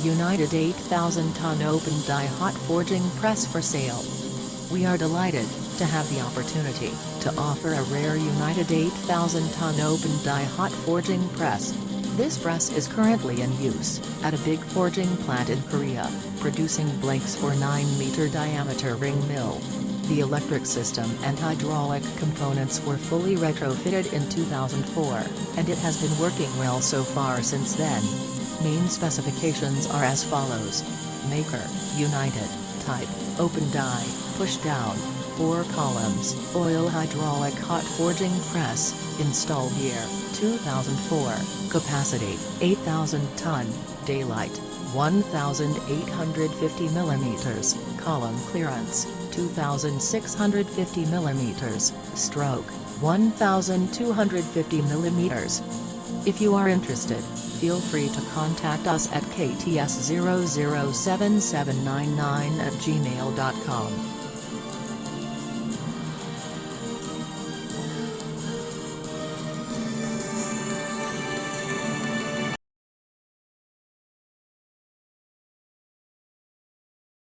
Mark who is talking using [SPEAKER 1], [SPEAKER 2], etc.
[SPEAKER 1] United 8,000-ton open die hot forging press for sale. We are delighted to have the opportunity to offer a rare United 8,000-ton open die hot forging press. This press is currently in use at a big forging plant in Korea, producing blanks for 9-meter diameter ring mill. The electric system and hydraulic components were fully retrofitted in 2004, and it has been working well so far since then. Main specifications are as follows. Maker, United, type, open die, push down, 4 columns, oil hydraulic hot forging press, install year, 2004, capacity, 8,000 ton, daylight, 1,850 mm, column clearance, 2,650 mm, stroke, 1,250 mm. If you are interested, feel free to contact us at kts007799@gmail.com.